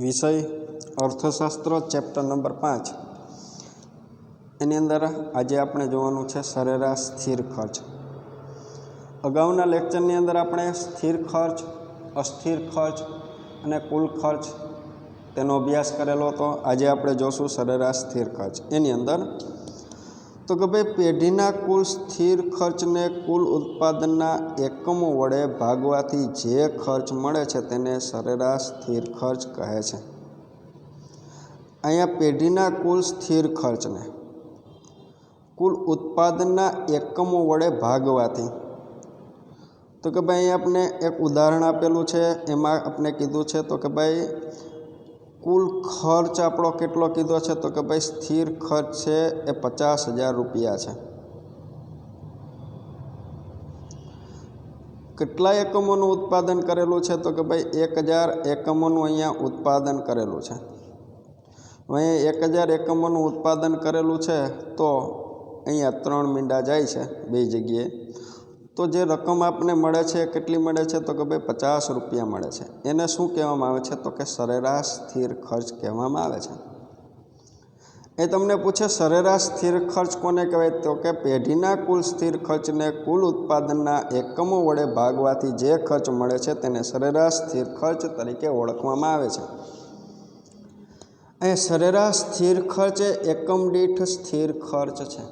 વિષય અર્થશાસ્ત્ર chapter number 5 એની અંદર આજે આપણે જોવાનું છે સરેરાશ સ્થિર ખર્ચ। અગાઉના લેક્ચરની અંદર આપણે સ્થિર ખર્ચ, અસ્થિર ખર્ચ અને કુલ ખર્ચ તેનો અભ્યાસ કરેલો હતો। આજે આપણે જોશું સરેરાશ સ્થિર ખર્ચ। એની અંદર તો કે ભાઈ પેઢીના કુલ સ્થિર ખર્ચને કુલ ઉત્પાદનના એકમો વડે ભાગવાથી જે ખર્ચ મળે છે તેને સરેરાશ સ્થિર ખર્ચ કહે છે। અહીંયા પેઢીના કુલ સ્થિર ખર્ચને કુલ ઉત્પાદનના એકમો વડે ભાગવાથી, તો કે ભાઈ અહીંયા આપણે એક ઉદાહરણ આપેલું છે, એમાં આપણે કીધું છે તો કે ભાઈ કુલ ખર્ચ આપણો કેટલો કીધો છે તો કે ભાઈ સ્થિર ખર્ચ છે એ 50,000 રૂપિયા છે। કેટલા એકમોનું ઉત્પાદન કરેલું છે તો કે ભાઈ 1000 એકમોનું અહીંયા ઉત્પાદન કરેલું છે। અહીંયા 1000 એકમોનું ઉત્પાદન કરેલું છે તો અહીંયા 3 મીંડા જાય છે બે જગ્યાએ, તો જે રકમ આપને મળે છે કેટલી મળે છે તો કે ભાઈ 50 રૂપિયા મળે છે। એને શું કહેવામાં આવે છે તો કે સરેરાશ સ્થિર ખર્ચ કહેવામાં આવે છે। એ તમને પૂછે સરેરાશ સ્થિર ખર્ચ કોને કહેવાય તો કે પેઢીના કુલ સ્થિર ખર્ચને કુલ ઉત્પાદનના એકમો વડે ભાગવાથી જે ખર્ચ મળે છે તેને સરેરાશ સ્થિર ખર્ચ તરીકે ઓળખવામાં આવે છે। અહીં સરેરાશ સ્થિર ખર્ચ એ એકમ દીઠ સ્થિર ખર્ચ છે।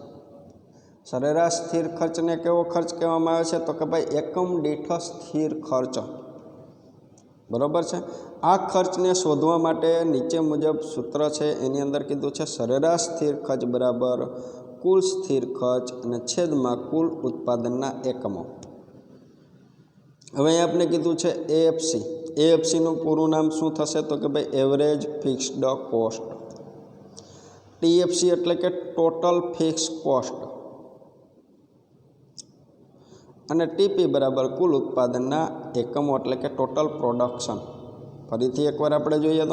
સરેરાશ સ્થિર ખર્ચને કેવો ખર્ચ કહેવામાં આવે છે તો કે ભાઈ એકમ દીઠ સ્થિર ખર્ચ, બરાબર છે। આ ખર્ચને શોધવા માટે નીચે મુજબ સૂત્ર છે, એની અંદર કીધું છે સરેરાશ સ્થિર ખર્ચ બરાબર કુલ સ્થિર ખર્ચ અને છેદમાં કુલ ઉત્પાદનના એકમો। હવે અહીં આપણે કીધું છે એએફસી। એએફસીનું પૂરું નામ શું થશે તો કે ભાઈ એવરેજ ફિક્સ્ડ કોસ્ટ। ટીએફસી એટલે કે ટોટલ ફિક્સ કોસ્ટ અને ટીપી બરાબર કુલ ઉત્પાદનના એકમો એટલે કે ટોટલ પ્રોડક્શન। ફરીથી એકવાર આપણે જોઈએ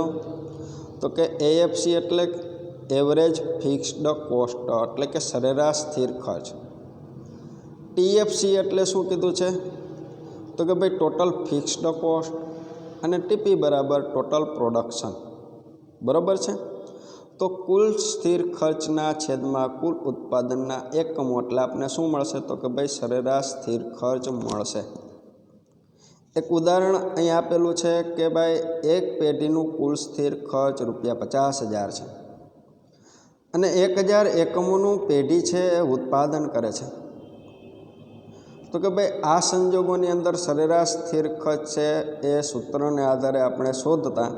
તો કે એએફસી એટલે એવરેજ ફિક્સ્ડ કોસ્ટ એટલે કે સરેરાશ સ્થિર ખર્ચ। ટીએફસી એટલે શું કીધું છે તો કે ભાઈ ટોટલ ફિક્સ્ડ કોસ્ટ અને ટીપી બરાબર ટોટલ પ્રોડક્શન, બરાબર છે। તો કુલ સ્થિર ખર્ચના છેદમાં કુલ ઉત્પાદનના એકમો એટલે આપણે શું મળશે તો કે ભાઈ સરેરાશ સ્થિર ખર્ચ મળશે। એક ઉદાહરણ અહીં આપેલું છે કે ભાઈ એક પેઢીનું કુલ સ્થિર ખર્ચ ₹50,000 છે અને 1000 એકમોનું પેઢી છે એ ઉત્પાદન કરે છે, તો કે ભાઈ આ સંજોગોની અંદર સરેરાશ સ્થિર ખર્ચ છે એ સૂત્રને આધારે આપણે શોધતા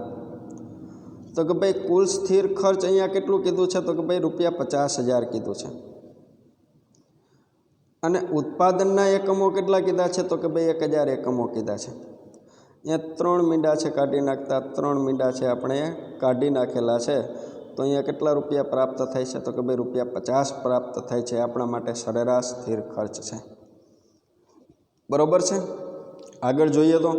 તો કે ભાઈ કુલ સ્થિર ખર્ચ અહીંયા કેટલું કીધું છે તો કે ભાઈ ₹50,000 કીધું છે અને ઉત્પાદનના એકમો કેટલા કીધા છે તો કે ભાઈ 1000 એકમો કીધા છે। અહીંયા 3 મીંડા છે કાઢી નાખતા, 3 મીંડા છે આપણે કાઢી નાખેલા છે, તો અહીંયા કેટલા રૂપિયા પ્રાપ્ત થાય છે તો કે ભાઈ ₹50 પ્રાપ્ત થાય છે। આપણા માટે સરેરાશ સ્થિર ખર્ચ છે, બરાબર છે। આગળ જોઈએ તો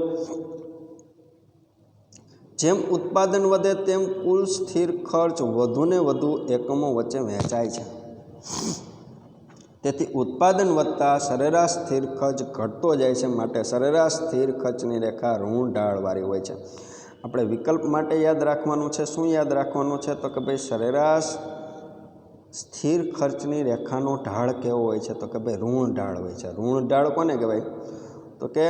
જેમ ઉત્પાદન વધે તેમ કુલ સ્થિર ખર્ચ વધુને વધુ એકમો વચ્ચે વહેંચાય છે, તેથી ઉત્પાદન વધતા સરેરાશ સ્થિર ખર્ચ ઘટતો જાય છે, માટે સરેરાશ સ્થિર ખર્ચની રેખા ઋણ ઢાળવાળી હોય છે। આપણે વિકલ્પ માટે યાદ રાખવાનું છે, શું યાદ રાખવાનું છે તો કે ભાઈ સરેરાશ સ્થિર ખર્ચની રેખાનો ઢાળ કેવો હોય છે તો કે ભાઈ ઋણ ઢાળ હોય છે। ઋણ ઢાળ કોને કહેવાય તો કે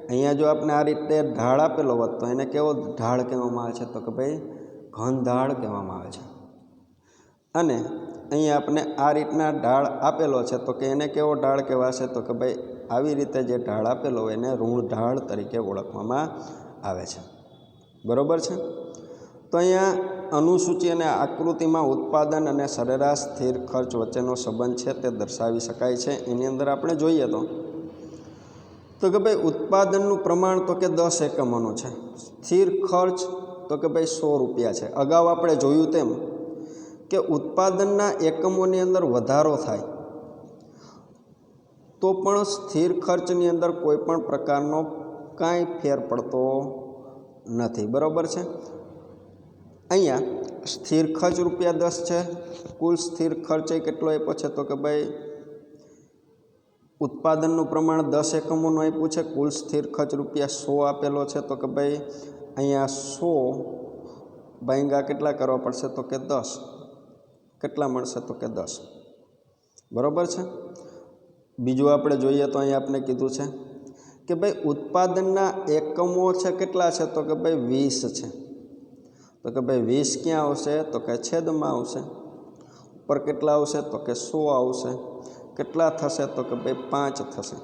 અહીંયા જો આપણે આ રીતે ઢાળ આપેલો હોત તો એને કેવો ઢાળ કહેવામાં આવે છે તો કે ભાઈ ઘન ઢાળ કહેવામાં આવે છે, અને અહીંયા આપણે આ રીતના ઢાળ આપેલો છે તો કે એને કેવો ઢાળ કહેવાશે તો કે ભાઈ આવી રીતે જે ઢાળ આપેલો હોય એને ઋણ ઢાળ તરીકે ઓળખવામાં આવે છે, બરાબર છે। તો અહીંયા અનુસૂચિ અને આકૃતિમાં ઉત્પાદન અને સરેરાશ સ્થિર ખર્ચ વચ્ચેનો સંબંધ છે તે દર્શાવી શકાય છે। એની અંદર આપણે જોઈએ તો કે ભાઈ ઉત્પાદનનું પ્રમાણ તો કે 10 એકમોનું છે, સ્થિર ખર્ચ તો કે ભાઈ 100 રૂપિયા છે। અગાઉ આપણે જોયું તેમ કે ઉત્પાદનના એકમોની અંદર વધારો થાય તો પણ સ્થિર ખર્ચની અંદર કોઈ પણ પ્રકારનો કાંઈ ફેર પડતો નથી, બરાબર છે। અહીંયા સ્થિર ખર્ચ ₹10 છે, કુલ સ્થિર ખર્ચ કેટલો આપ્યો છે તો કે ભાઈ ઉત્પાદનનું પ્રમાણ 10 એકમોનું આપ્યું છે, કુલ સ્થિર ખર્ચ ₹100 આપેલો છે, તો કે ભાઈ અહીંયા 100 ભાંગા કેટલા કરવા પડશે તો કે 10. કેટલા મળશે તો કે 10. બરાબર છે. બીજું આપણે જોઈએ તો અહીં આપણે કીધું છે કે ભાઈ ઉત્પાદનના એકમો છે કેટલા છે તો કે ભાઈ 20 છે. તો કે ભાઈ 20 ક્યાં આવશે તો કે છેદમાં આવશે. ઉપર કેટલા આવશે તો કે 100 આવશે. કેટલા થશે તો કે ભાઈ 5 થશે.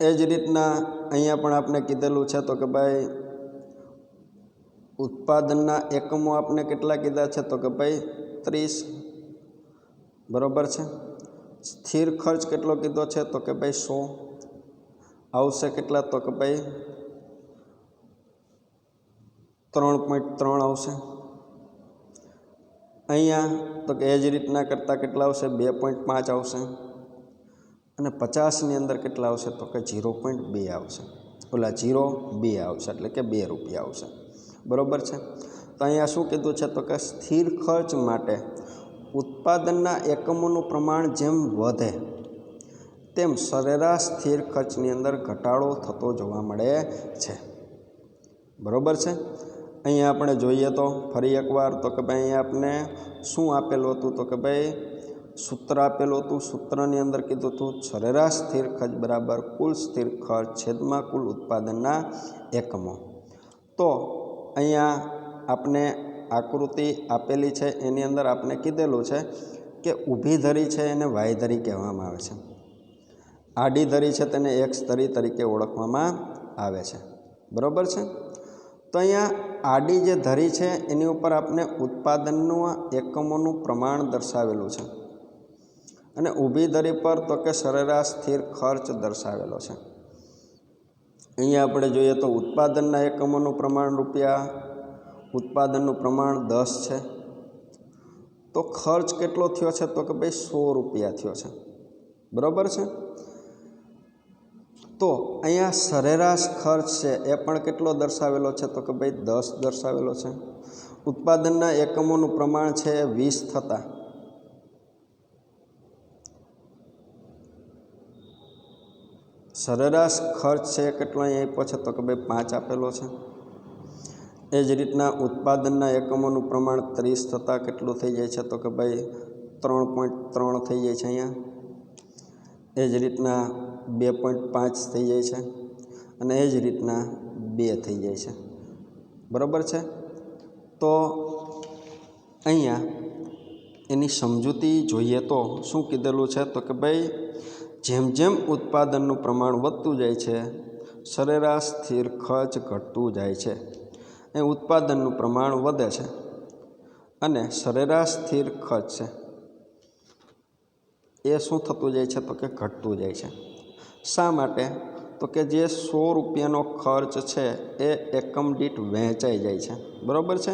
એ જ રીતના અહીંયા પણ આપણે કીધેલું છે તો કે ભાઈ ઉત્પાદનના એકમો આપણે કેટલા કીધા છે તો કે ભાઈ 30. બરાબર છે. સ્થિર ખર્ચ કેટલો કીધો છે તો કે ભાઈ 100 આવશે. કેટલા તો કે ભાઈ 3.3 આવશે. અહીંયા તો કે એ જ રીતના કરતાં કેટલા આવશે 2.5 આવશે. અને 50ની અંદર કેટલા આવશે તો કે 0.2 આવશે. 0.2 આવશે એટલે કે 2 રૂપિયા આવશે. બરાબર છે. તો અહીંયા શું કીધું છે તો કે સ્થિર ખર્ચ માટે ઉત્પાદનના એકમોનું પ્રમાણ જેમ વધે તેમ સરેરાશ સ્થિર ખર્ચની અંદર ઘટાડો થતો જોવા મળે છે. બરાબર છે. અહીંયા આપણે જોઈએ તો ફરી એકવાર તો કે ભાઈ અહીંયા આપણે શું આપેલું હતું તો કે ભાઈ સૂત્ર આપેલું હતું. સૂત્રની અંદર કીધું હતું સરેરાશ સ્થિર ખર્ચ બરાબર કુલ સ્થિર ખર્ચ છેદમાં કુલ ઉત્પાદનના એકમો. તો અહીંયા આપણે આકૃતિ આપેલી છે એની અંદર આપણે કીધેલું છે કે ઊભી ધરી છે એને વાય ધરી કહેવામાં આવે છે. આડી ધરી છે તેને એક્સ ધરી તરીકે ઓળખવામાં આવે છે. બરાબર છે. તો અહીંયા આડી જે ધરી છે એની ઉપર આપણે ઉત્પાદનનું એકમોનું પ્રમાણ દર્શાવેલું છે અને ઊભી ધરી પર તો કે સરેરાશ સ્થિર ખર્ચ દર્શાવેલો છે. અહીંયા આપણે જોઈએ તો ઉત્પાદનના એકમોનું પ્રમાણ રૂપિયા, ઉત્પાદનનું પ્રમાણ 10 છે. તો ખર્ચ કેટલો થયો છે તો કે ભાઈ 100 રૂપિયા થયો છે. બરાબર છે. તો અહીંયા સરેરાશ ખર્ચ છે એ પણ કેટલો દર્શાવેલો છે તો કે ભાઈ 10 દર્શાવેલો છે. ઉત્પાદનના એકમોનું પ્રમાણ છે 20 થતાં સરેરાશ ખર્ચ છે કેટલો અહીં આપ્યો છે તો કે ભાઈ 5 આપેલો છે. એ જ રીતના ઉત્પાદનના એકમોનું પ્રમાણ 30 થતાં કેટલું થઈ જાય છે તો કે ભાઈ 3.3 થઈ જાય છે અહીંયા. એ જ રીતના 2.5 થઈ જાય છે અને એ જ રીતના 2 થઈ જાય છે. બરાબર છે. તો અહીંયા એની સમજૂતી જોઈએ તો શું કીધેલું છે તો કે ભાઈ જેમ જેમ ઉત્પાદનનું પ્રમાણ વધતું જાય છે સરેરાશ સ્થિર ખર્ચ ઘટતું જાય છે. એ ઉત્પાદનનું પ્રમાણ વધે છે અને સરેરાશ સ્થિર ખર્ચ છે એ શું થતું જાય છે તો કે ઘટતું જાય છે. શા માટે તો કે જે 100 રૂપિયાનો ખર્ચ છે એ એકમ દીઠ વહેંચાઈ જાય છે. બરાબર છે.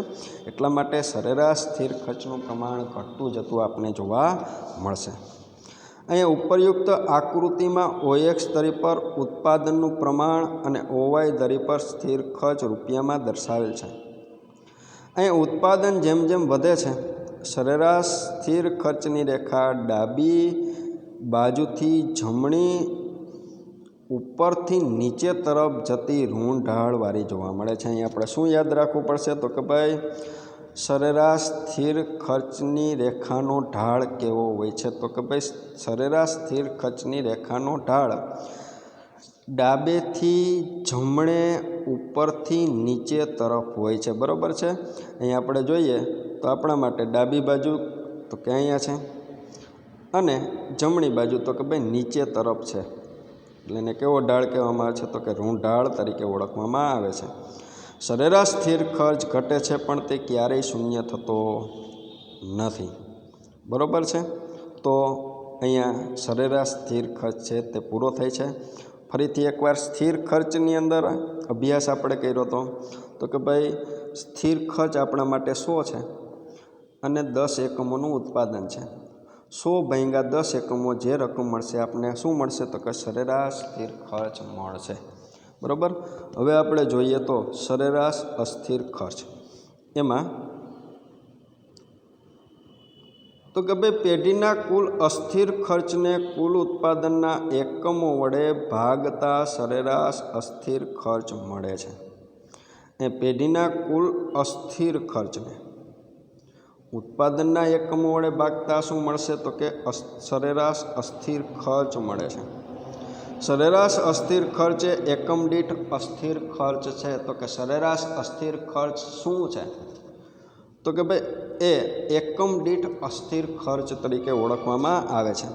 એટલા માટે સરેરાશ સ્થિર ખર્ચનું પ્રમાણ ઘટતું જતું આપણે જોવા મળશે. અહીંયા ઉપરયુક્ત આકૃતિમાં OX ધરી પર ઉત્પાદનનું પ્રમાણ અને OY ધરી પર સ્થિર ખર્ચ રૂપિયામાં દર્શાવેલ છે. અહીંયા ઉત્પાદન જેમ જેમ વધે છે સરેરાશ સ્થિર ખર્ચની રેખા ડાબી બાજુથી જમણી ઉપરથી નીચે તરફ જતી ઋણ ઢાળવાળી જોવા મળે છે. અહીં આપણે શું યાદ રાખવું પડશે તો કે ભાઈ સરેરાશ સ્થિર ખર્ચની રેખાનો ઢાળ કેવો હોય છે તો કે ભાઈ સરેરાશ સ્થિર ખર્ચની રેખાનો ઢાળ ડાબેથી જમણે ઉપરથી નીચે તરફ હોય છે. બરાબર છે. અહીં આપણે જોઈએ તો આપણા માટે ડાબી બાજુ તો કે અહીંયા છે અને જમણી બાજુ તો કે ભાઈ નીચે તરફ છે. એટલે એને કેવો ઢાળ કહેવામાં આવે છે તો કે ઋણ ઢાળ તરીકે ઓળખવામાં આવે છે. સરેરાશ સ્થિર ખર્ચ ઘટે છે પણ તે ક્યારેય શૂન્ય થતો નથી. બરાબર છે. તો અહીંયા સરેરાશ સ્થિર ખર્ચ છે તે પૂરો થાય છે. ફરીથી એકવાર સ્થિર ખર્ચની અંદર અભ્યાસ આપણે કર્યો હતો તો કે ભાઈ સ્થિર ખર્ચ આપણા માટે 100 છે અને 10 એકમોનું ઉત્પાદન છે. 100 ભાગ્યા 10 એકમો જે રકમ મળશે આપણે શું મળશે તો કે સરેરાશ સ્થિર ખર્ચ મળશે. બરાબર. હવે આપણે જોઈએ તો સરેરાશ અસ્થિર ખર્ચ એમાં તો કે ભાઈ પેઢીના કુલ અસ્થિર ખર્ચને કુલ ઉત્પાદનના એકમો વડે ભાગતા સરેરાશ અસ્થિર ખર્ચ મળે છે. એ પેઢીના કુલ અસ્થિર ખર્ચને ઉત્પાદનના એકમો વડે ભાગતા શું મળશે? તો કે સરેરાશ અસ્થિર ખર્ચ મળે છે. સરેરાશ અસ્થિર ખર્ચ એ એકમ દીઠ અસ્થિર ખર્ચ છે. તો કે સરેરાશ અસ્થિર ખર્ચ શું છે? તો કે ભાઈ એ એકમ દીઠ અસ્થિર ખર્ચ તરીકે ઓળખવામાં આવે છે.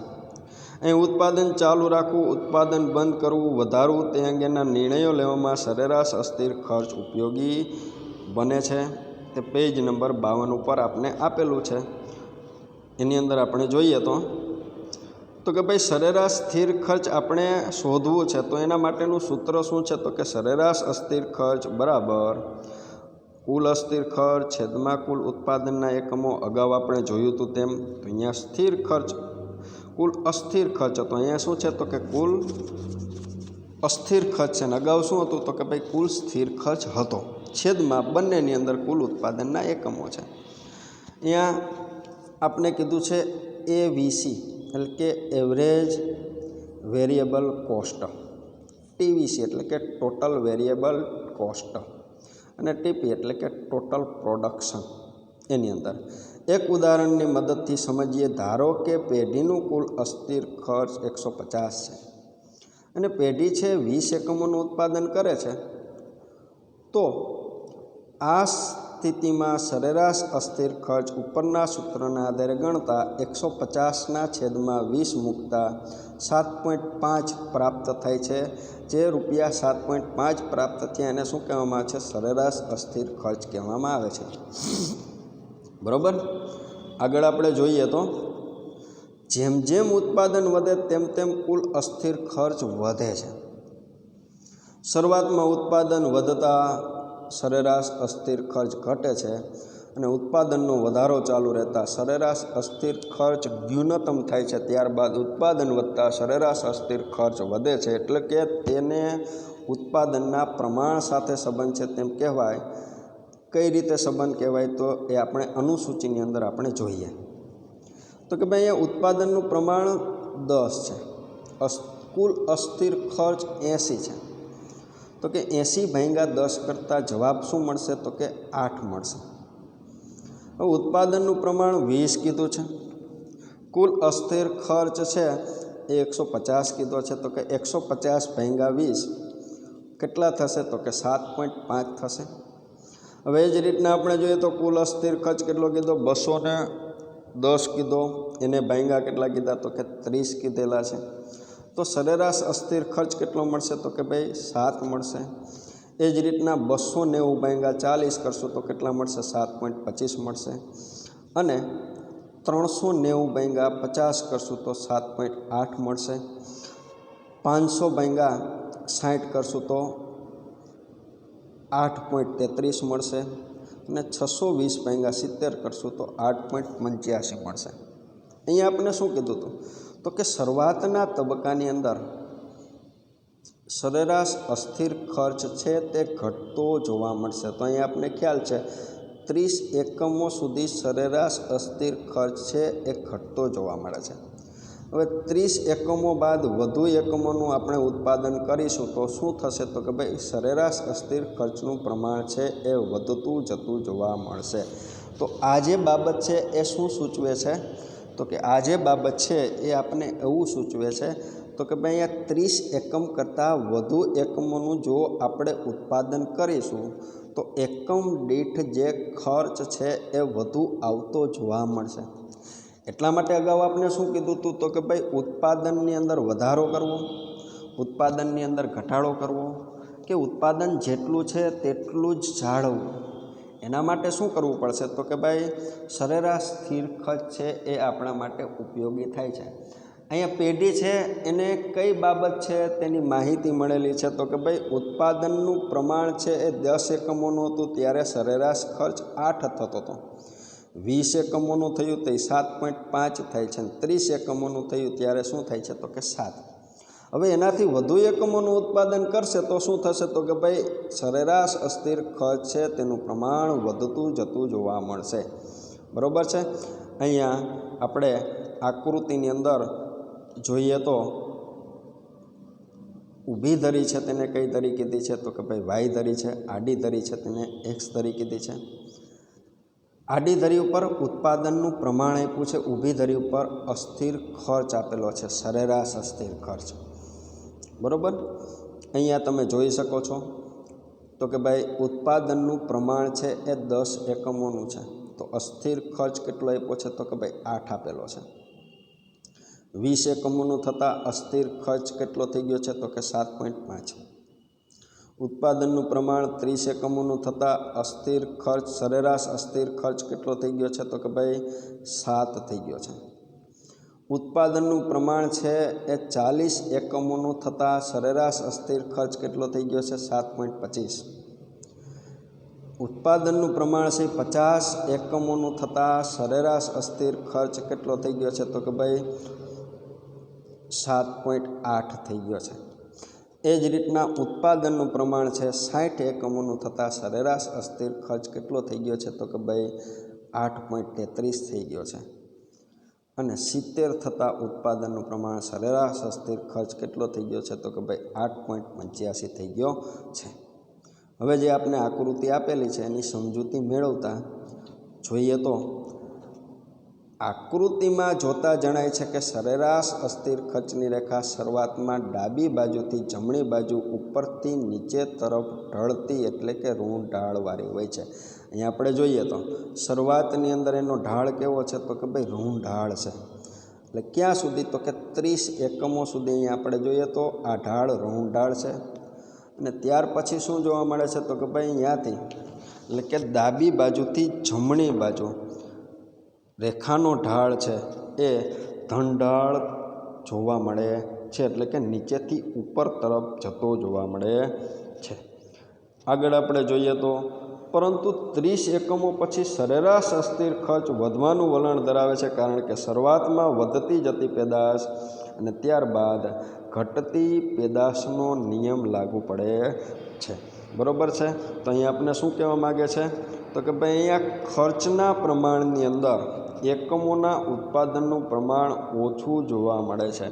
અહીં ઉત્પાદન ચાલુ રાખવું, ઉત્પાદન બંધ કરવું, વધારવું તે અંગેના નિર્ણયો લેવામાં સરેરાશ અસ્થિર ખર્ચ ઉપયોગી બને છે. તે પેજ નંબર 52 ઉપર આપને આપેલું છે. એની અંદર આપણે જોઈએ તો કે ભાઈ સરેરાશ સ્થિર ખર્ચ આપણે શોધવું છે. તો એના માટેનું સૂત્ર શું છે? તો કે સરેરાશ અસ્થિર ખર્ચ બરાબર કુલ અસ્થિર ખર્ચ છેદમાં કુલ ઉત્પાદનના એકમો. અગાઉ આપણે જોયું હતું તેમ. તો અહીંયા સ્થિર ખર્ચ કુલ અસ્થિર ખર્ચ હતો, અહીંયા શું છે? તો કે કુલ અસ્થિર ખર્ચ છે. અને અગાઉ શું હતું? તો કે ભાઈ કુલ સ્થિર ખર્ચ હતો, છેદમાં બંનેની અંદર કુલ ઉત્પાદનના એકમો છે. અહીંયા આપણે કીધું છે AVC એટલે કે એવરેજ વેરિયેબલ કોસ્ટ, TVC એટલે કે ટોટલ વેરિયેબલ કોસ્ટ, અને TP એટલે કે ટોટલ પ્રોડક્શન. એની અંદર એક ઉદાહરણની મદદથી સમજીએ. ધારો કે પેઢીનું કુલ અસ્થિર ખર્ચ 150 છે અને પેઢી છે 20 એકમોનું ઉત્પાદન કરે છે. તો આ સ્થિતિમાં સરેરાશ અસ્થિર ખર્ચ ઉપરના સૂત્રના આધારે ગણતા 150ના છેદમાં 20 મૂકતા 7.5 પ્રાપ્ત થાય છે. જે રૂપિયા 7.5 પ્રાપ્ત થયા એને શું કહેવામાં આવે છે? સરેરાશ અસ્થિર ખર્ચ કહેવામાં આવે છે. બરાબર. આગળ આપણે જોઈએ તો જેમ જેમ ઉત્પાદન વધે તેમ તેમ કુલ અસ્થિર ખર્ચ વધે છે. શરૂઆતમાં ઉત્પાદન વધતા સરેરાશ અસ્થિર ખર્ચ ઘટે છે અને ઉત્પાદનનો વધારો ચાલુ રહેતા સરેરાશ અસ્થિર ખર્ચ ન્યૂનતમ થાય છે. ત્યારબાદ ઉત્પાદન વધતા સરેરાશ અસ્થિર ખર્ચ વધે છે. એટલે કે તેને ઉત્પાદનના પ્રમાણ સાથે સંબંધ છે તેમ કહેવાય. કઈ રીતે સંબંધ કહેવાય? તો એ આપણે અનુસૂચિની અંદર આપણે જોઈએ. તો કે ભાઈ અહીંયા ઉત્પાદનનું પ્રમાણ 10 છે, કુલ અસ્થિર ખર્ચ 80 છે. તો કે 80 ભાગ્યા 10 કરતાં જવાબ શું મળશે? તો કે 8 મળશે. હવે ઉત્પાદનનું પ્રમાણ 20 કીધું છે, કુલ અસ્થિર ખર્ચ છે એ 150 કીધો છે. તો કે 150 ભાગ્યા 20 કેટલા થશે? તો કે 7.5 થશે. હવે એ જ રીતના આપણે જોઈએ તો કુલ અસ્થિર ખર્ચ કેટલો કીધો? 210 કીધો. એને ભાગ્યા કેટલા કીધા? તો કે 30 કીધેલા છે. તો સરેરાશ અસ્થિર ખર્ચ કેટલો મળશે? તો કે ભાઈ 7 મળશે. એ જ રીતના 290 ભાગ્યા 40 કરશું તો કેટલા મળશે? 7.25 મળશે. અને 390 ભાગ્યા 50 કરશું તો 7.8 મળશે. 500 ભાગ્યા 60 કરશું તો 8.33 મળશે. અને 620 ભાગ્યા 70 કરશું તો 8.85 મળશે. અહીંયા આપણે શું કીધું હતું? તો કે શરૂઆતના તબક્કાની અંદર સરેરાશ અસ્થિર ખર્ચ છે તે ઘટતો જોવા મળશે. તો અહીંયા આપણે ખ્યાલ છે 30 એકમો સુધી સરેરાશ અસ્થિર ખર્ચ છે એ ઘટતો જોવા મળે છે. હવે 30 એકમો બાદ વધુ એકમોનું આપણે ઉત્પાદન કરીશું તો શું થશે? તો કે ભાઈ સરેરાશ અસ્થિર ખર્ચનું પ્રમાણ છે એ વધતું જતું જોવા મળશે. તો આ જે બાબત છે એ શું સૂચવે છે? તો કે આ જે બાબત છે એ આપણે એવું સૂચવે છે તો કે ભાઈ અહીંયા 30 એકમ કરતાં વધુ એકમોનું જો આપણે ઉત્પાદન કરીશું તો એકમ દીઠ જે ખર્ચ છે એ વધુ આવતો જોવા મળશે. એટલા માટે અગાઉ આપણે શું કીધું હતું? તો કે ભાઈ ઉત્પાદનની અંદર વધારો કરવો, ઉત્પાદનની અંદર ઘટાડો કરવો, કે ઉત્પાદન જેટલું છે તેટલું જ જાળવવું. એના માટે શું કરવું પડશે? તો કે ભાઈ સરેરાશ સ્થિર ખર્ચ છે એ આપણા માટે ઉપયોગી થાય છે. અહીંયા પેઢી છે એને કઈ બાબત છે તેની માહિતી મળેલી છે? તો કે ભાઈ ઉત્પાદનનું પ્રમાણ છે એ 10 એકમોનું હતું ત્યારે સરેરાશ ખર્ચ 8 થતો હતો. 20 એકમોનું થયું તો 7.5 થાય છે. 30 એકમોનું થયું ત્યારે શું થાય છે? તો કે 7. હવે એનાથી વધુ એકમોનું ઉત્પાદન કરશે તો શું થશે? તો કે ભાઈ સરેરાશ અસ્થિર ખર્ચ છે તેનું પ્રમાણ વધતું જતું જોવા મળશે. બરાબર છે. અહીંયા આપણે આકૃતિની અંદર જોઈએ તો ઊભી ધરી છે તેને કઈ ધરી કીધી છે? તો કે ભાઈ વાય ધરી છે. આડી ધરી છે તેને એક્સ ધરી કીધી છે. આડી ધરી ઉપર ઉત્પાદનનું પ્રમાણ આપ્યું છે, ઊભી ધરી ઉપર અસ્થિર ખર્ચ આપેલો છે, સરેરાશ અસ્થિર ખર્ચ. બરાબર. અહીંયા તમે જોઈ શકો છો તો કે ભાઈ ઉત્પાદનનું પ્રમાણ છે એ 10 એકમોનું છે. તો અસ્થિર ખર્ચ કેટલો આપ્યો છે? તો કે ભાઈ 8 આપેલો છે. 20 એકમોનું થતાં અસ્થિર ખર્ચ કેટલો થઈ ગયો છે? તો કે 7.5. ઉત્પાદનનું પ્રમાણ 30 એકમોનું થતાં અસ્થિર ખર્ચ, સરેરાશ અસ્થિર ખર્ચ કેટલો થઈ ગયો છે? તો કે ભાઈ 7 થઈ ગયો છે. ઉત્પાદનનું પ્રમાણ છે એ 40 એકમોનું થતાં સરેરાશ અસ્થિર ખર્ચ કેટલો થઈ ગયો છે? 7.25. ઉત્પાદનનું પ્રમાણ છે 50 એકમોનું થતાં સરેરાશ અસ્થિર ખર્ચ કેટલો થઈ ગયો છે? તો કે ભાઈ 7.8 થઈ ગયો છે. એ જ રીતના ઉત્પાદનનું પ્રમાણ છે 60 એકમોનું થતાં સરેરાશ અસ્થિર ખર્ચ કેટલો થઈ ગયો છે? તો કે ભાઈ 8.33 થઈ ગયો છે. અને 70 થતાં ઉત્પાદનનું પ્રમાણ સરેરાશ અસ્થિર ખર્ચ કેટલો થઈ ગયો છે? તો કે ભાઈ 8.85 થઈ ગયો છે. હવે જે આપણે આકૃતિ આપેલી છે એની સમજૂતી મેળવતા જોઈએ તો આકૃતિમાં જોતા જણાય છે કે સરેરાશ અસ્થિર ખર્ચની રેખા શરૂઆતમાં ડાબી બાજુથી જમણી બાજુ ઉપરથી નીચે તરફ ઢળતી એટલે કે ઋણ ઢાળવાળી હોય છે. અહીંયા આપણે જોઈએ તો શરૂઆતની અંદર એનો ઢાળ કેવો છે? તો કે ભાઈ ઋણ ઢાળ છે. એટલે ક્યાં સુધી? તો કે 30 એકમો સુધી અહીંયા આપણે જોઈએ તો આ ઢાળ ઋણ ઢાળ છે. અને ત્યાર પછી શું જોવા મળે છે? તો કે ભાઈ અહીંયાથી એટલે કે ડાબી બાજુથી જમણી બાજુ રેખાનો ઢાળ છે એ ધન ઢાળ જોવા મળે છે, એટલે કે નીચેથી ઉપર તરફ જતો જોવા મળે છે. આગળ આપણે જોઈએ તો પરંતુ 30 એકમો પછી સરેરાશ અસ્થિર ખર્ચ વધવાનું વલણ ધરાવે છે, કારણ કે શરૂઆતમાં વધતી જતી પેદાશ અને ત્યારબાદ ઘટતી પેદાશનો નિયમ લાગુ પડે છે. બરાબર છે. તો અહીંયા આપણે શું કહેવા માગે છે? તો કે ભાઈ અહીંયા ખર્ચના પ્રમાણની અંદર એકમોના ઉત્પાદનનું પ્રમાણ ઓછું જોવા મળે છે.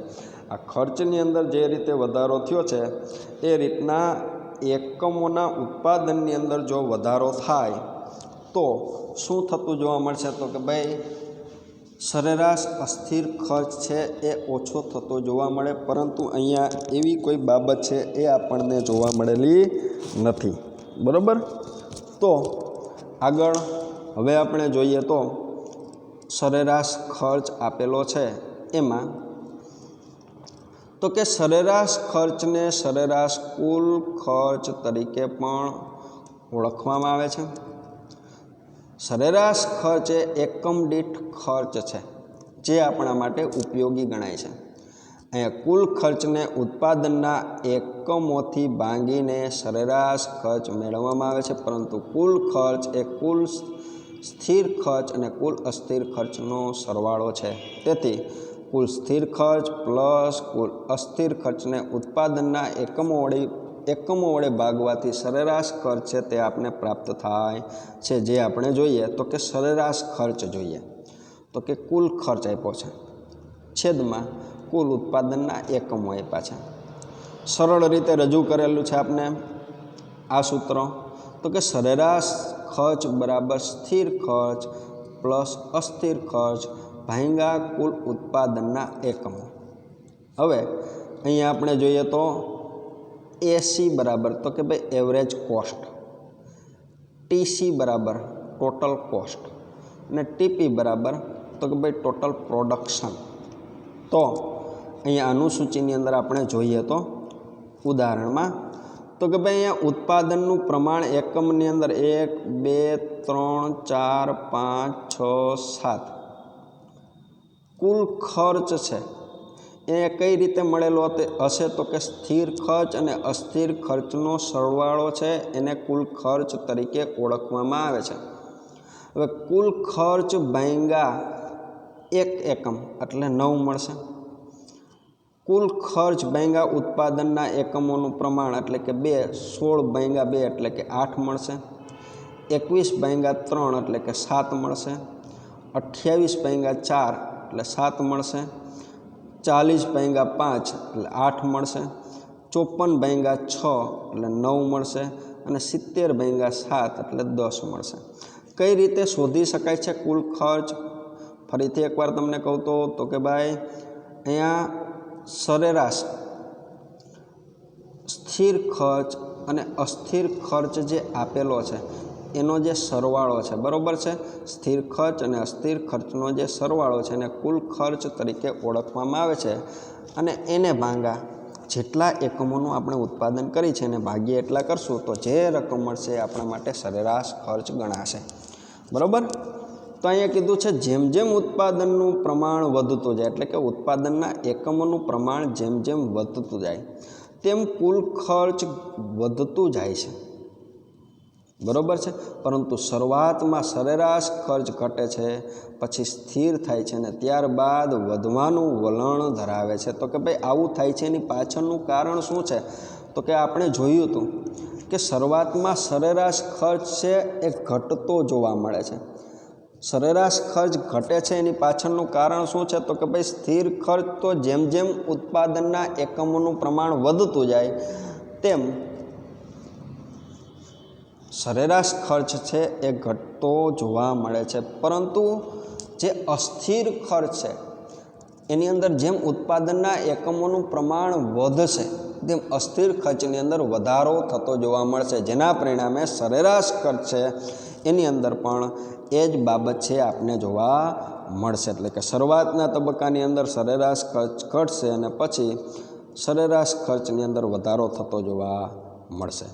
આ ખર્ચની અંદર જે રીતે વધારો થયો છે એ રીતના એકમોના ઉત્પાદનની અંદર જો વધારો થાય તો શું થતું જોવા મળશે? તો કે ભાઈ સરેરાશ અસ્થિર ખર્ચ છે એ ઓછો થતો જોવા મળે, પરંતુ અહીંયા એવી કોઈ બાબત છે એ આપણને જોવા મળેલી નથી. બરાબર. તો આગળ હવે આપણે જોઈએ તો સરેરાશ ખર્ચ આપેલો છે એમાં તો કે સરેરાશ ખર્ચને સરેરાશ કુલ ખર્ચ તરીકે પણ ઓળખવામાં આવે છે. સરેરાશ ખર્ચ એ એકમ દીઠ ખર્ચ છે જે આપણા માટે ઉપયોગી ગણાય છે. અહીંયા કુલ ખર્ચને ઉત્પાદનના એકમોથી ભાંગીને સરેરાશ ખર્ચ મેળવવામાં આવે છે, પરંતુ કુલ ખર્ચ એ કુલ સ્થિર ખર્ચ અને કુલ અસ્થિર ખર્ચનો સરવાળો છે. તેથી કુલ સ્થિર ખર્ચ પ્લસ કુલ અસ્થિર ખર્ચને ઉત્પાદનના એકમો વડે ભાગવાથી સરેરાશ ખર્ચ છે તે આપણે પ્રાપ્ત થાય છે. જે આપણે જોઈએ તો કે સરેરાશ ખર્ચ જોઈએ તો કે કુલ ખર્ચ આપ્યો છે છેદમાં કુલ ઉત્પાદનના એકમો આપ્યા છે. સરળ રીતે રજૂ કરેલું છે આપણે આ સૂત્ર. તો કે સરેરાશ ખર્ચ બરાબર સ્થિર ખર્ચ પ્લસ અસ્થિર ખર્ચ ભાંગ્યા કુલ ઉત્પાદનના એકમો. હવે અહીંયા આપણે જોઈએ તો એસી બરાબર તો કે ભાઈ એવરેજ કોસ્ટ, ટીસી બરાબર ટોટલ કોસ્ટ અને ટીપી બરાબર તો કે ભાઈ ટોટલ પ્રોડક્શન. તો અહીંયા અનુસૂચિની અંદર આપણે જોઈએ તો ઉદાહરણમાં તો કે ભાઈ અહીંયા ઉત્પાદનનું પ્રમાણ એકમની અંદર 1 2 3 4 5 6 7 કુલ ખર્ચ છે એ કઈ રીતે મળેલો હશે? તો કે સ્થિર ખર્ચ અને અસ્થિર ખર્ચનો સરવાળો છે એને કુલ ખર્ચ તરીકે ઓળખવામાં આવે છે. હવે કુલ ખર્ચ ભાંગ્યા એક એકમ એટલે 9 મળશે. કુલ ખર્ચ ભાંગ્યા ઉત્પાદનના એકમોનું પ્રમાણ એટલે કે 2, 16 ભાંગ્યા 2 એટલે કે 8 મળશે. 21 ભાંગ્યા 3 એટલે કે 7 મળશે. 28 ભાંગ્યા 4 એટલે 7 મળશે. 40 ભાંગ્યા 5 એટલે 8 મળશે. 54 ભાગ્યા 6 એટલે 9 મળશે અને 70 ભાગ્યા 7 એટલે 10 મળશે। કઈ રીતે શોધી શકાય છે કુલ ખર્ચ? ફરીથી એકવાર તમને કહું તો કે ભાઈ અહીંયા સરેરાશ સ્થિર ખર્ચ અને અસ્થિર ખર્ચ જે આપેલો છે એનો જે સરવાળો છે, બરાબર છે, સ્થિર ખર્ચ અને અસ્થિર ખર્ચનો જે સરવાળો છે એને કુલ ખર્ચ તરીકે ઓળખવામાં આવે છે અને એને ભાંગા જેટલા એકમોનું આપણે ઉત્પાદન કરી છે એને ભાગ્યે એટલા કરશું તો જે રકમ મળશે એ આપણા માટે સરેરાશ ખર્ચ ગણાશે, બરાબર। તો અહીંયા કીધું છે જેમ જેમ ઉત્પાદનનું પ્રમાણ વધતું જાય એટલે કે ઉત્પાદનના એકમોનું પ્રમાણ જેમ જેમ વધતું જાય તેમ કુલ ખર્ચ વધતું જાય છે, બરાબર છે। પરંતુ શરૂઆતમાં સરેરાશ ખર્ચ ઘટે છે, પછી સ્થિર થાય છે અને ત્યારબાદ વધવાનું વલણ ધરાવે છે। તો કે ભાઈ આવું થાય છે એની પાછળનું કારણ શું છે? તો કે આપણે જોયું હતું કે શરૂઆતમાં સરેરાશ ખર્ચ છે એ ઘટતો જોવા મળે છે। સરેરાશ ખર્ચ ઘટે છે એની પાછળનું કારણ શું છે? તો કે ભાઈ સ્થિર ખર્ચ તો જેમ જેમ ઉત્પાદનના એકમોનું પ્રમાણ વધતું જાય તેમ સરેરાશ ખર્ચ છે એ ઘટતો જોવા મળે છે। પરંતુ જે અસ્થિર ખર્ચ છે એની અંદર જેમ ઉત્પાદનના એકમોનું પ્રમાણ વધશે તેમ અસ્થિર ખર્ચની અંદર વધારો થતો જોવા મળશે, જેના પરિણામે સરેરાશ ખર્ચ છે એની અંદર પણ એ જ બાબત છે આપને જોવા મળશે। એટલે કે શરૂઆતના તબક્કાની અંદર સરેરાશ ખર્ચ ઘટશે અને પછી સરેરાશ ખર્ચની અંદર વધારો થતો જોવા મળશે।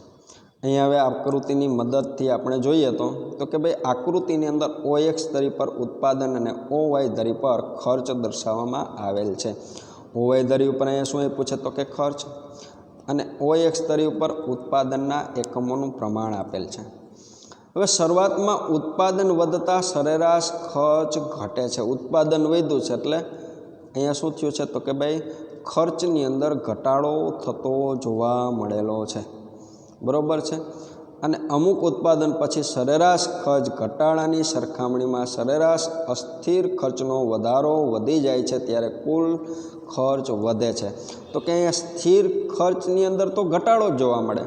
અહીંયા હવે આકૃતિની મદદથી આપણે જોઈએ તો કે ભાઈ આકૃતિની અંદર OX ધરી પર ઉત્પાદન અને OY ધરી પર ખર્ચ દર્શાવવામાં આવેલ છે। OY ધરી ઉપર અહીંયા શું આપ્યું છે? તો કે ખર્ચ અને OX ધરી ઉપર ઉત્પાદનના એકમોનું પ્રમાણ આપેલ છે। હવે શરૂઆતમાં ઉત્પાદન વધતા સરેરાશ ખર્ચ ઘટે છે, ઉત્પાદન વધ્યું છે એટલે અહીંયા શું થયું છે? તો કે ભાઈ ખર્ચની અંદર ઘટાડો થતો જોવા મળેલો છે, બરાબર છે। અને અમુક ઉત્પાદન પછી સરેરાશ ખર્ચ ઘટાડાની સરખામણીમાં સરેરાશ અસ્થિર ખર્ચનો વધારો વધી જાય છે ત્યારે કુલ ખર્ચ વધે છે। તો કે અહીંયા સ્થિર ખર્ચની અંદર તો ઘટાડો જ જોવા મળે,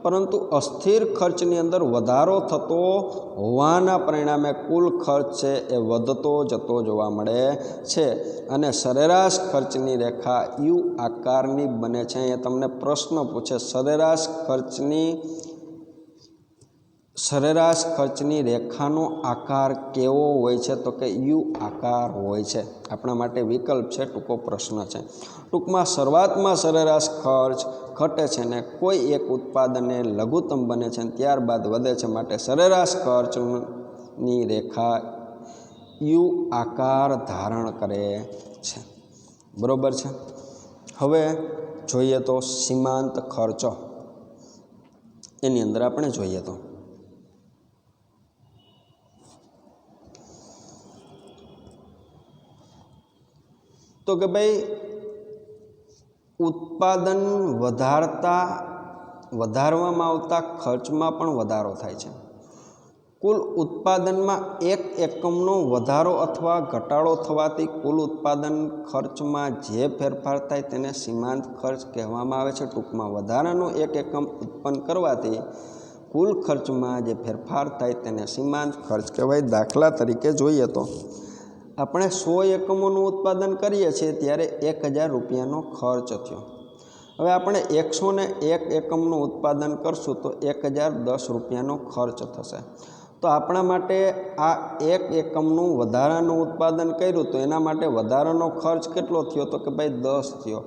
પરંતુ અસ્થિર ખર્ચની અંદર વધારો થતો હોવાના પરિણામે કુલ ખર્ચ છે એ વધતો જતો જોવા મળે છે અને સરેરાશ ખર્ચની રેખા યુ આકારની બને છે। અહીંયા તમને પ્રશ્ન પૂછે સરેરાશ ખર્ચની રેખાનો આકાર કેવો હોય છે? તો કે યુ આકાર હોય છે। આપણા માટે વિકલ્પ છે, ટૂંકો પ્રશ્ન છે। ટૂંકમાં શરૂઆતમાં સરેરાશ ખર્ચ ઘટે છે ને કોઈ એક ઉત્પાદનને લઘુત્તમ બને છે ત્યારબાદ વધે છે, માટે સરેરાશ ખર્ચની રેખા યુ આકાર ધારણ કરે છે, બરાબર છે। હવે જોઈએ તો સીમાંત ખર્ચો એની અંદર આપણે જોઈએ તો કે ભાઈ ઉત્પાદન વધારવામાં આવતા ખર્ચમાં પણ વધારો થાય છે। કુલ ઉત્પાદનમાં એક એકમનો વધારો અથવા ઘટાડો થવાથી કુલ ઉત્પાદન ખર્ચમાં જે ફેરફાર થાય તેને સીમાંત ખર્ચ કહેવામાં આવે છે। ટૂંકમાં વધારાનો એક એકમ ઉત્પન્ન કરવાથી કુલ ખર્ચમાં જે ફેરફાર થાય તેને સીમાંત ખર્ચ કહેવાય। દાખલા તરીકે જોઈએ તો આપણે 100 એકમોનું ઉત્પાદન કરીએ છીએ ત્યારે 1000 રૂપિયાનો ખર્ચ થયો। હવે આપણે 101 એકમનું ઉત્પાદન કરશું તો 1010 રૂપિયાનો ખર્ચ થશે। તો આપણા માટે આ એક એકમનું વધારાનું ઉત્પાદન કર્યું તો એના માટે વધારાનો ખર્ચ કેટલો થયો? તો કે ભાઈ 10 થયો।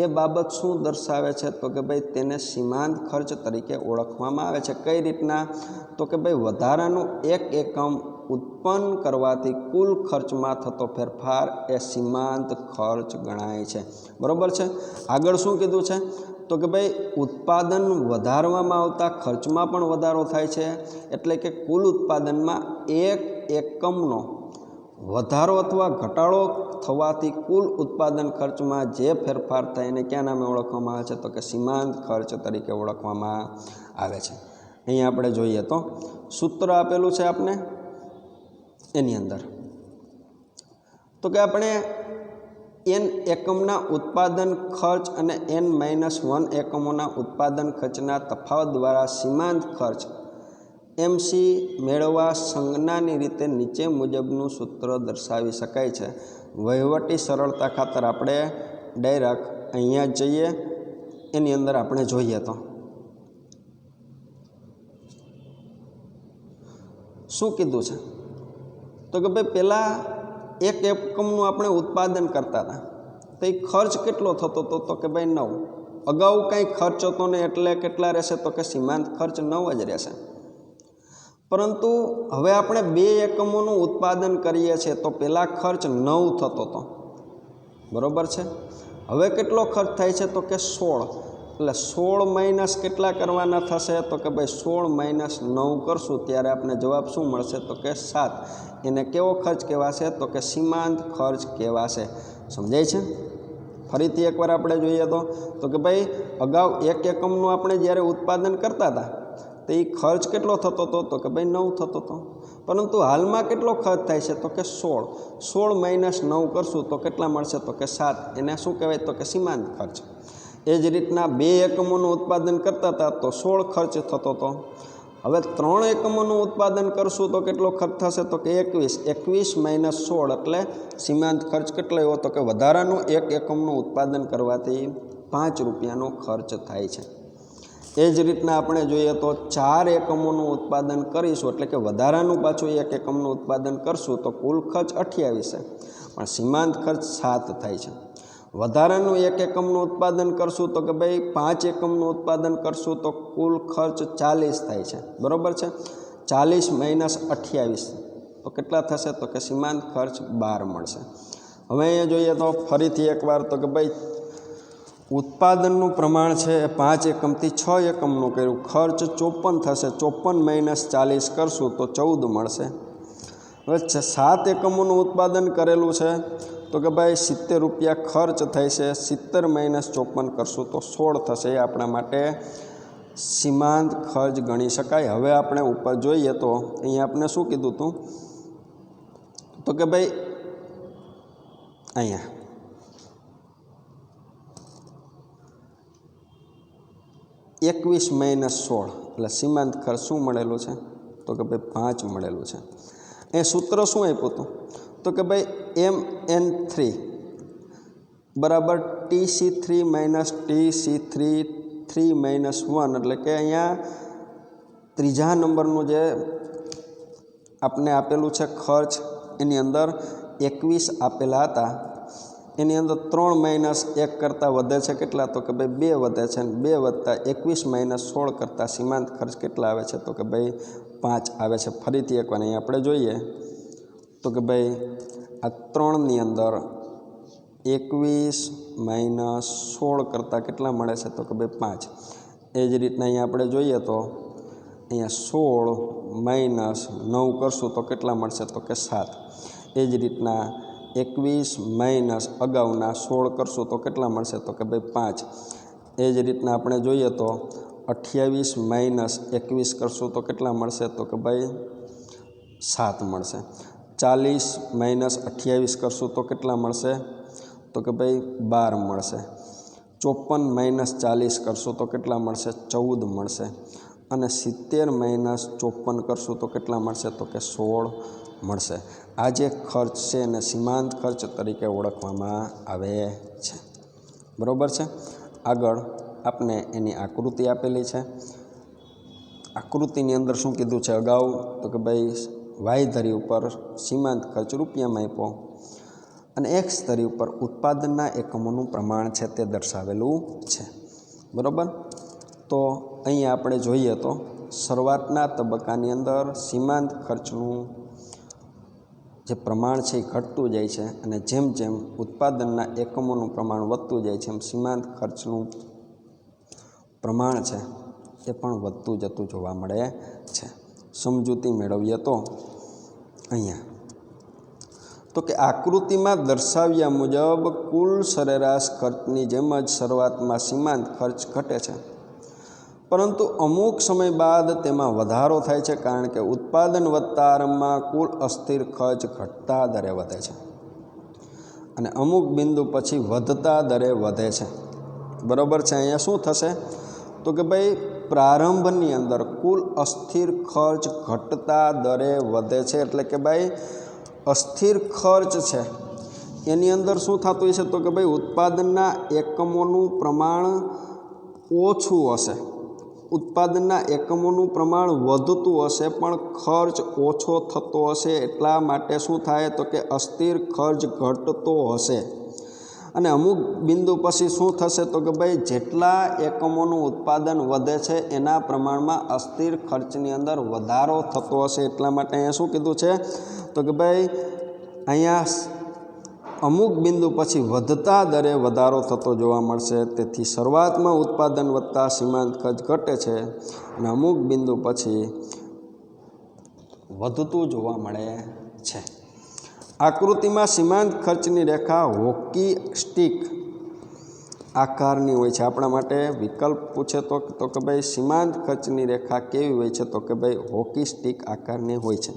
એ બાબત શું દર્શાવે છે? તો કે ભાઈ તેને સીમાંત ખર્ચ તરીકે ઓળખવામાં આવે છે। કઈ રીતના? તો કે ભાઈ વધારાનું એક એકમ ઉત્પન્ન કરવાથી કુલ ખર્ચમાં થતો ફેરફાર એ સીમાંત ખર્ચ ગણાય છે, બરાબર છે। આગળ શું કીધું છે? તો કે ભાઈ ઉત્પાદન વધારવામાં આવતા ખર્ચમાં પણ વધારો થાય છે, એટલે કે કુલ ઉત્પાદનમાં એક એકમનો વધારો અથવા ઘટાડો થવાથી કુલ ઉત્પાદન ખર્ચમાં જે ફેરફાર થાય એને ક્યાં નામે ઓળખવામાં આવે છે? તો કે સીમાંત ખર્ચ તરીકે ઓળખવામાં આવે છે। અહીંયા આપણે જોઈએ તો સૂત્ર આપેલું છે આપને એની અંદર તો કે આપણે n એકમના ઉત્પાદન ખર્ચ અને n-1 એકમોના ઉત્પાદન ખર્ચના તફાવત દ્વારા સીમાંત ખર્ચ MC મેળવવા સંજ્ઞાની રીતે નીચે મુજબનું સૂત્ર દર્શાવી શકાય છે. વહીવટી સરળતા ખાતર આપણે ડાયરેક્ટ અહીંયા જઈએ, એની અંદર આપણે જોઈએ તો શું કીધું છે તો કે ભાઈ પહેલાં એક એકમનું આપણે ઉત્પાદન કરતા હતા તો એ ખર્ચ કેટલો થતો હતો તો કે ભાઈ 9. અગાઉ કંઈ ખર્ચ હતો ને એટલે કેટલા રહેશે તો કે સીમાંત ખર્ચ 9 જ રહેશે. પરંતુ હવે આપણે 2 એકમોનું ઉત્પાદન કરીએ છીએ તો પહેલાં ખર્ચ 9 થતો હતો, બરાબર છે. હવે કેટલો ખર્ચ થાય છે તો કે 16. એટલે 16 માઇનસ કેટલા કરવાના થશે તો કે ભાઈ 16 - 9 કરશું ત્યારે આપણે જવાબ શું મળશે તો કે 7. એને કેવો ખર્ચ કહેવાશે તો કે સીમાંત ખર્ચ કહેવાશે. સમજાય છે? ફરીથી એકવાર આપણે જોઈએ તો કે ભાઈ અગાઉ એક એકમનું આપણે જ્યારે ઉત્પાદન કરતા હતા તો એ ખર્ચ કેટલો થતો હતો તો કે ભાઈ 9 થતો હતો. પરંતુ હાલમાં કેટલો ખર્ચ થાય છે તો કે 16. 16 - 9 કરશું તો કેટલા મળશે તો કે 7. એને શું કહેવાય તો કે સીમાંત ખર્ચ. એ જ રીતના 2 એકમોનું ઉત્પાદન કરતા હતા તો 16 ખર્ચ થતો હતો. હવે 3 એકમોનું ઉત્પાદન કરશું તો કેટલો ખર્ચ થશે તો કે 21. 21 - 16 એટલે સીમાંત ખર્ચ કેટલો એવો તો કે વધારાનું 1 એકમનું ઉત્પાદન કરવાથી 5 રૂપિયાનો ખર્ચ થાય છે. એ જ રીતના આપણે જોઈએ તો 4 એકમોનું ઉત્પાદન કરીશું એટલે કે વધારાનું પાછું 1 એકમનું ઉત્પાદન કરશું તો કુલ ખર્ચ 28 છે, પણ સીમાંત ખર્ચ 7 થાય છે. વધારાનું 1 એકમનું ઉત્પાદન કરશું તો કે ભાઈ 5 એકમનું ઉત્પાદન કરશું તો કુલ ખર્ચ 40 થાય છે, બરાબર છે. 40 - 28 તો કેટલા થશે તો કે સીમાંત ખર્ચ 12 મળશે. હવે અહીંયા જોઈએ તો ફરીથી એકવાર તો કે ભાઈ ઉત્પાદનનું પ્રમાણ છે એ 5 એકમથી 6 એકમનું કર્યું, ખર્ચ 54 થશે. 54 - 40 કરશું તો 14 મળશે. હવે 7 એકમોનું ઉત્પાદન કરેલું છે તો કે ભાઈ 70 રૂપિયા ખર્ચ થાય છે. 70 - 54 કરશું તો 16 થશે. એ આપણા માટે સીમાંત ખર્ચ ગણી શકાય. હવે આપણે ઉપર જોઈએ તો અહીંયા આપણે શું કીધું હતું તો કે ભાઈ અહીંયા 21 - 16 એટલે સીમાંત ખર્ચ શું મળેલું છે તો કે ભાઈ 5 મળેલું છે. એ સૂત્ર શું આપ્યું હતું તો કે ભાઈ MN3 બરાબર TC3 - TC3 3 - 1 એટલે કે અહીંયા ત્રીજા નંબરનું જે આપણે આપેલું છે ખર્ચ એની અંદર 21 આપેલા હતા, એની અંદર 3 - 1 કરતાં વધે છે કેટલા તો કે ભાઈ 2 વધે છે, અને 2 વત્તા 21 - 16 કરતાં સીમાંત ખર્ચ કેટલા આવે છે તો કે ભાઈ 5 આવે છે. ફરીથી એકવાર અહીં આપણે જોઈએ તો કે ભાઈ આ 3ની અંદર 21 - 16 કરતાં કેટલા મળે છે તો કે ભાઈ 5. એ જ રીતના અહીંયા આપણે જોઈએ તો અહીંયા 16 - 9 કરશું તો કેટલા મળશે તો કે 7. એ જ રીતના 21 - અગાઉના 16 કરશું તો કેટલા મળશે તો કે ભાઈ 5. એ જ રીતના આપણે જોઈએ તો 28 - 21 કરશું તો કેટલા મળશે તો કે ભાઈ 7 મળશે. 40 - 28 કરશું તો કેટલા મળશે તો કે ભાઈ 12 મળશે. 54 - 40 કરશું તો કેટલા મળશે 14 મળશે. અને 70 - 54 કરશું તો કેટલા મળશે તો કે 16 મળશે. આ જે ખર્ચ છે એને સીમાંત ખર્ચ તરીકે ઓળખવામાં આવે છે, બરાબર છે. આગળ આપણે એની આકૃતિ આપેલી છે. આકૃતિની અંદર શું કીધું છે અગાઉ તો કે ભાઈ વાય ધરી ઉપર સીમાંત ખર્ચ રૂપિયામાં આપ્યો અને એક્સ ધરી ઉપર ઉત્પાદનના એકમોનું પ્રમાણ છે તે દર્શાવેલું છે, બરાબર. તો અહીંયા આપણે જોઈએ તો શરૂઆતના તબક્કાની અંદર સીમાંત ખર્ચનું જે પ્રમાણ છે એ ઘટતું જાય છે, અને જેમ જેમ ઉત્પાદનના એકમોનું પ્રમાણ વધતું જાય છે એમ સીમાંત ખર્ચનું પ્રમાણ છે એ પણ વધતું જતું જોવા મળે છે. સમજૂતી મેળવીએ તો અહીંયા તો કે આકૃતિમાં દર્શાવ્યા મુજબ કુલ સરેરાશ ખર્ચની જેમ જ શરૂઆતમાં સીમાંત ખર્ચ ઘટે છે, પરંતુ અમુક સમય બાદ તેમાં વધારો થાય છે, કારણ કે ઉત્પાદન વધતા આરંભમાં કુલ અસ્થિર ખર્ચ ઘટતા દરે વધે છે. અને અમુક બિંદુ પછી વધતા દરે વધે છે. બરાબર છે. અહીંયા શું થશે તો કે ભાઈ પ્રારંભની અંદર કુલ અસ્થિર ખર્ચ ઘટતા દરે વધે છે. એટલે કે ભાઈ અસ્થિર ખર્ચ છે એની અંદર શું થતું હશે તો કે ભાઈ ઉત્પાદનના એકમોનું પ્રમાણ ઓછું હશે, ઉત્પાદનના એકમોનું પ્રમાણ વધતું હશે પણ ખર્ચ ઓછો થતો હશે. એટલા માટે શું થાય તો કે અસ્થિર ખર્ચ ઘટતો હશે. અને અમુક બિંદુ પછી શું થશે તો કે ભાઈ જેટલા એકમોનું ઉત્પાદન વધે છે એના પ્રમાણમાં અસ્થિર ખર્ચની અંદર વધારો થતો હશે. એટલા માટે અહીંયા શું કીધું છે તો કે ભાઈ અહીંયા અમુક બિંદુ પછી વધતા દરે વધારો થતો જોવા મળશે. તેથી શરૂઆતમાં ઉત્પાદન વધતા સીમાંત ખર્ચ ઘટે છે અને અમુક બિંદુ પછી વધતું જોવા મળે છે. આકૃતિમાં સીમાંત ખર્ચની રેખા હોકી સ્ટીક આકારની હોય છે. આપણા માટે વિકલ્પ પૂછે તો કે ભાઈ સીમાંત ખર્ચની રેખા કેવી હોય છે તો કે ભાઈ હોકી સ્ટીક આકારની હોય છે.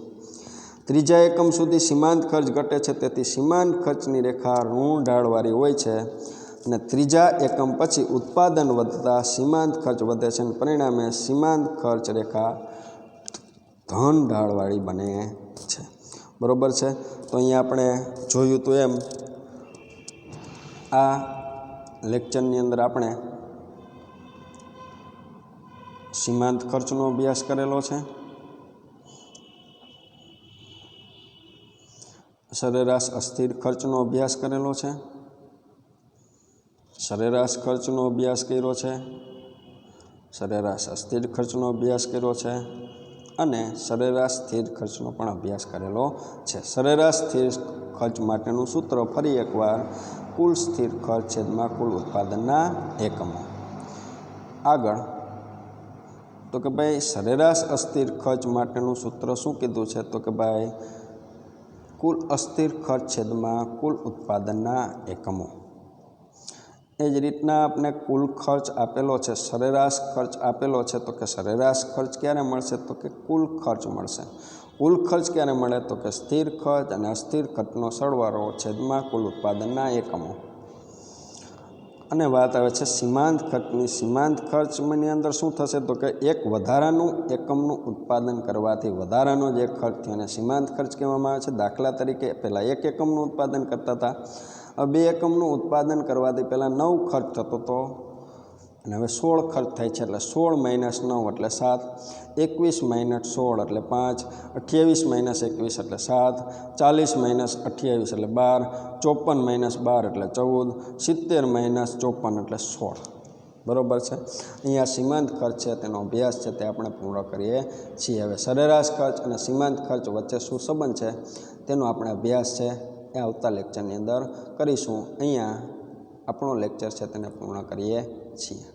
ત્રીજા એકમ સુધી સીમાંત ખર્ચ ઘટે છે તેથી સીમાંત ખર્ચની રેખા ઋણ ઢાળવાળી હોય છે. અને ત્રીજા એકમ પછી ઉત્પાદન વધતા સીમાંત ખર્ચ વધે છે અને પરિણામે સીમાંત ખર્ચ રેખા ધન ઢાળવાળી બને છે. બરાબર છે. તો અહીંયા આપણે જોયું તો એમ આ લેક્ચરની અંદર આપણે સીમાંત ખર્ચનો અભ્યાસ કરેલો છે, સરેરાશ અસ્થિર ખર્ચનો અભ્યાસ કરેલો છે, સરેરાશ ખર્ચનો અભ્યાસ કર્યો છે, સરેરાશ અસ્થિર ખર્ચનો અભ્યાસ કર્યો છે અને સરેરાશ સ્થિર ખર્ચનો પણ અભ્યાસ કરેલો છે. સરેરાશ સ્થિર ખર્ચ માટેનું સૂત્ર ફરી એકવાર કુલ સ્થિર ખર્ચ છેદમાં કુલ ઉત્પાદનના એકમો. આગળ તો કે ભાઈ સરેરાશ અસ્થિર ખર્ચ માટેનું સૂત્ર શું કીધું છે તો કે ભાઈ કુલ અસ્થિર ખર્ચ છેદમાં કુલ ઉત્પાદનના એકમો. એ જ રીતના આપણે કુલ ખર્ચ આપેલો છે, સરેરાશ ખર્ચ આપેલો છે તો કે સરેરાશ ખર્ચ ક્યારે મળશે તો કે કુલ ખર્ચ મળશે. કુલ ખર્ચ ક્યારે મળે તો કે સ્થિર ખર્ચ અને અસ્થિર ખર્ચનો સરવાળો છેદમાં કુલ ઉત્પાદનના એકમો. અને વાત આવે છે સીમાંત ખર્ચની. સીમાંત ખર્ચની અંદર શું થશે તો કે એક વધારાનું એકમનું ઉત્પાદન કરવાથી વધારાનો જે ખર્ચ થયો અને સીમાંત ખર્ચ કહેવામાં આવે છે. દાખલા તરીકે પહેલાં 1 એકમનું ઉત્પાદન કરતા હતા, હવે 2 એકમનું ઉત્પાદન કરવાથી પહેલાં 9 ખર્ચ થતો હતો અને હવે 16 ખર્ચ થાય છે. એટલે 16 - 9 એટલે 7, 21 - 16 એટલે 5, 28 - 21 એટલે 7, 40 - 28 એટલે 12, 54 - 12 એટલે 14, 70 - 54 એટલે 16. બરાબર છે. અહીંયા સીમાંત ખર્ચ છે તેનો અભ્યાસ છે તે આપણે પૂર્ણ કરીએ છીએ. હવે સરેરાશ ખર્ચ અને સીમાંત ખર્ચ વચ્ચે શું સંબંધ છે તેનો આપણે અભ્યાસ છે એ આવતા લેક્ચરની અંદર કરીશું. અહીંયા આપણો લેક્ચર છે તેને પૂર્ણ કરીએ છીએ.